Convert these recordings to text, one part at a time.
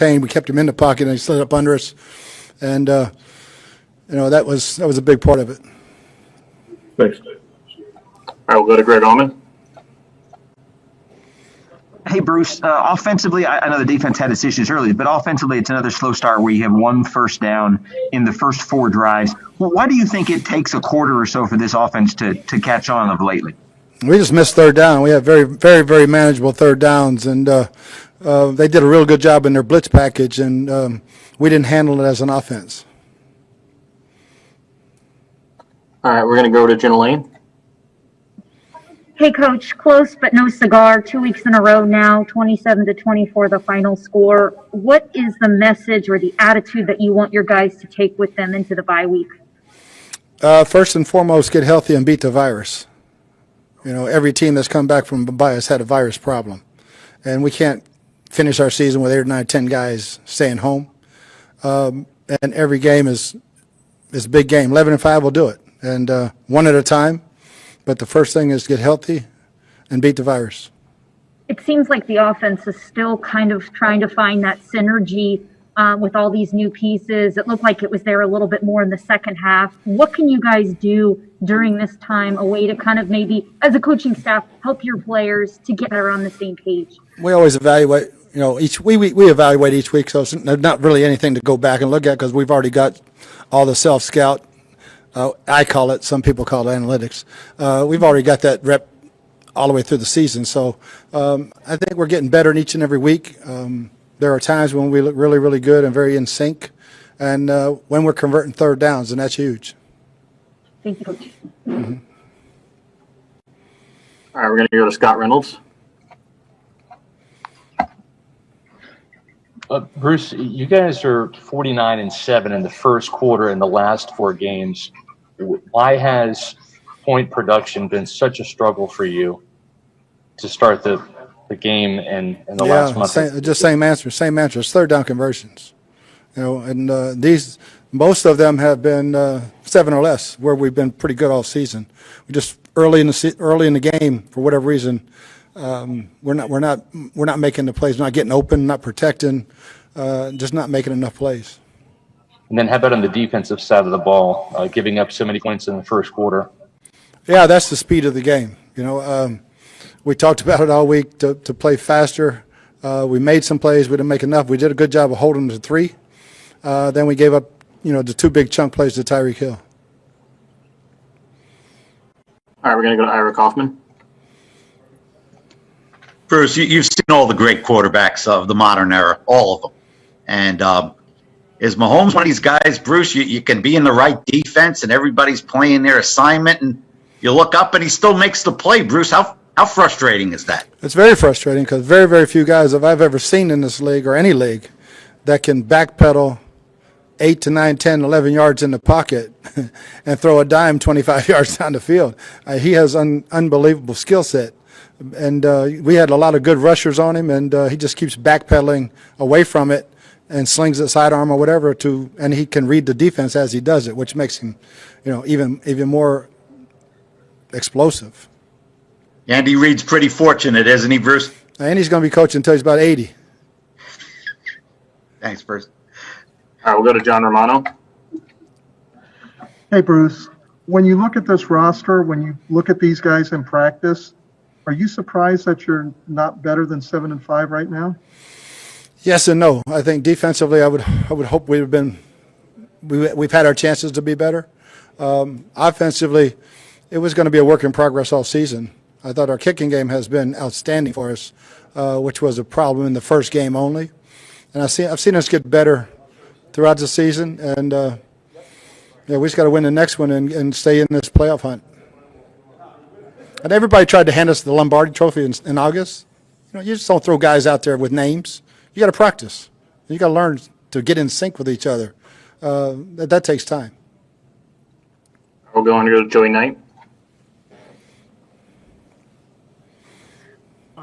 pain. We kept him in the pocket, and he slid up under us. And, that was a big part of it. Thanks. All right, we'll go to Greg Allman. Hey, Bruce, offensively, I know the defense had its issues early, but offensively, it's another slow start where you have one first down in the first 4 drives. Well, why do you think it takes a quarter or so for this offense to catch on of lately? We just missed third down. We have very, very, very manageable third downs, and they did a real good job in their blitz package, and we didn't handle it as an offense. All right, we're going to go to Jenna Lane. Hey, Coach, close but no cigar. 2 weeks in a row now, 27-24, the final score. What is the message or the attitude that you want your guys to take with them into the bye week? First and foremost, get healthy and beat the virus. Every team that's come back from a bye has had a virus problem. And we can't finish our season with 8 or 9, 10 guys staying home. And every game is a big game. 11-5 will do it. And one at a time. But the first thing is get healthy and beat the virus. It seems like the offense is still kind of trying to find that synergy with all these new pieces. It looked like it was there a little bit more in the second half. What can you guys do during this time, a way to kind of maybe, as a coaching staff, help your players to get better on the same page? We always evaluate, we evaluate each week, so there's not really anything to go back and look at because we've already got all the self-scout. I call it, some people call it analytics. We've already got that rep all the way through the season. So I think we're getting better in each and every week. There are times when we look really, really good and very in sync. And when we're converting third downs, and that's huge. Thank you, Coach. Mm-hmm. All right, we're going to go to Scott Reynolds. Bruce, you guys are 49-7 in the first quarter in the last 4 games. Why has point production been such a struggle for you to start the game and the last month? Same answer. It's third down conversions. And these most of them have been 7 or less, where we've been pretty good all season. We just early in the game, for whatever reason, we're not making the plays, not getting open, not protecting, just not making enough plays. And then how about on the defensive side of the ball, giving up so many points in the first quarter? Yeah, that's the speed of the game. We talked about it all week to play faster. We made some plays. We didn't make enough. We did a good job of holding them to 3. Then we gave up, the 2 big chunk plays to Tyreek Hill. All right, we're going to go to Ira Kaufman. Bruce, you've seen all the great quarterbacks of the modern era, all of them. And is Mahomes one of these guys, Bruce, you can be in the right defense and everybody's playing their assignment and you look up and he still makes the play, Bruce? How frustrating is that? It's very frustrating because very, very few guys I've ever seen in this league or any league that can backpedal 8 to 9, 10, 11 yards in the pocket and throw a dime 25 yards down the field. He has unbelievable skill set. And we had a lot of good rushers on him, and he just keeps backpedaling away from it and slings it sidearm or whatever and he can read the defense as he does it, which makes him, even more explosive. Andy Reid's pretty fortunate, isn't he, Bruce? And he's going to be coaching until he's about 80. Thanks, Bruce. All right, we'll go to John Romano. Hey, Bruce. When you look at this roster, when you look at these guys in practice, are you surprised that you're not better than 7-5 right now? Yes and no. I think defensively, I would hope we've had our chances to be better. Offensively, it was going to be a work in progress all season. I thought our kicking game has been outstanding for us, which was a problem in the first game only. And I've seen us get better throughout the season, and we just got to win the next one and stay in this playoff hunt. And everybody tried to hand us the Lombardi Trophy in August. You just don't throw guys out there with names. You got to practice. You got to learn to get in sync with each other. That takes time. We'll go on to Joey Knight.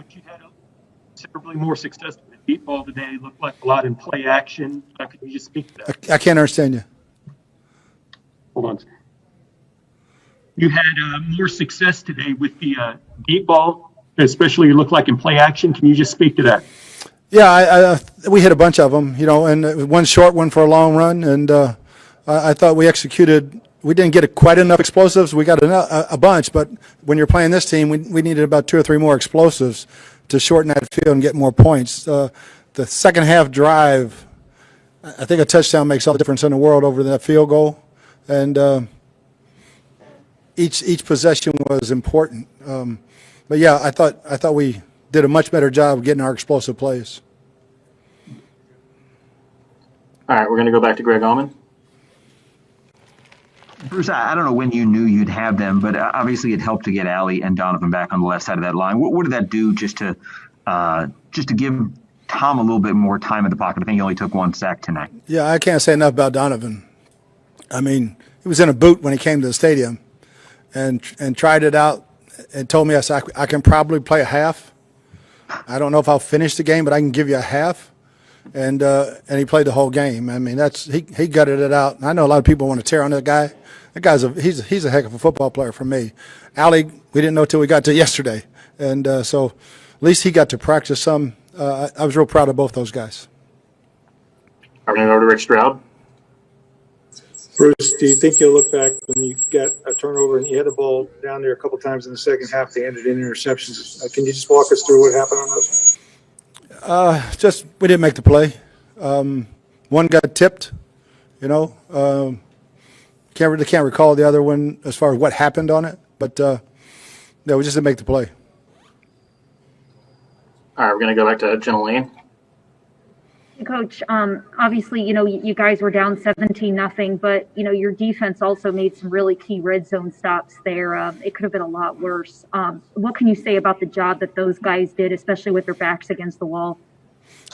You had considerably more success with the deep ball today. It looked like a lot in play action. Could you just speak to that? I can't understand you. Hold on. You had more success today with the deep ball, especially it looked like in play action. Can you just speak to that? Yeah, we hit a bunch of them, and one short one for a long run, and I thought we executed. We didn't get quite enough explosives. We got a bunch, but when you're playing this team, we needed about 2 or 3 more explosives to shorten that field and get more points. The second half drive, I think a touchdown makes all the difference in the world over that field goal, and each possession was important. But yeah, I thought we did a much better job of getting our explosive plays. All right, we're going to go back to Greg Allman. Bruce, I don't know when you knew you'd have them, but obviously it helped to get Allie and Donovan back on the left side of that line. What did that do just to give Tom a little bit more time in the pocket? I think he only took 1 sack tonight. Yeah, I can't say enough about Donovan. I mean, he was in a boot when he came to the stadium and tried it out and told me, I can probably play a half. I don't know if I'll finish the game, but I can give you a half. And he played the whole game. I mean, he gutted it out. And I know a lot of people want to tear on that guy. That guy's he's a heck of a football player for me. Allie, we didn't know till we got to yesterday, and so at least he got to practice some. I was real proud of both those guys. I'm going to go to Rick Stroud. Bruce, do you think you'll look back when you got a turnover and you had the ball down there a couple times in the second half, they ended in interceptions? Can you just walk us through what happened on those? Just we didn't make the play. One got tipped, can't recall the other one as far as what happened on it, but we just didn't make the play. All right, we're going to go back to Jenna Lane. Coach, obviously, you guys were down 17-0, but, your defense also made some really key red zone stops there. It could have been a lot worse. What can you say about the job that those guys did, especially with their backs against the wall?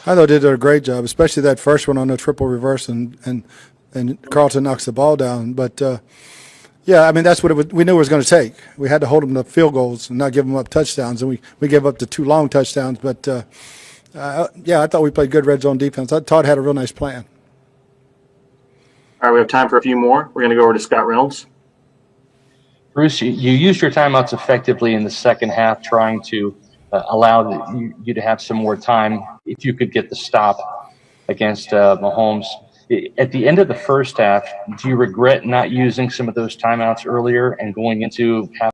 I thought they did a great job, especially that first one on the triple reverse, and Carlton knocks the ball down. But, yeah, I mean, that's what we knew it was going to take. We had to hold them to field goals and not give them up touchdowns, and we gave up the 2 long touchdowns, but yeah, I thought we played good red zone defense. I thought Todd had a real nice plan. All right, we have time for a few more. We're going to go over to Scott Reynolds. Bruce, you used your timeouts effectively in the second half, trying to allow you to have some more time if you could get the stop against Mahomes. At the end of the first half, do you regret not using some of those timeouts earlier and going into half?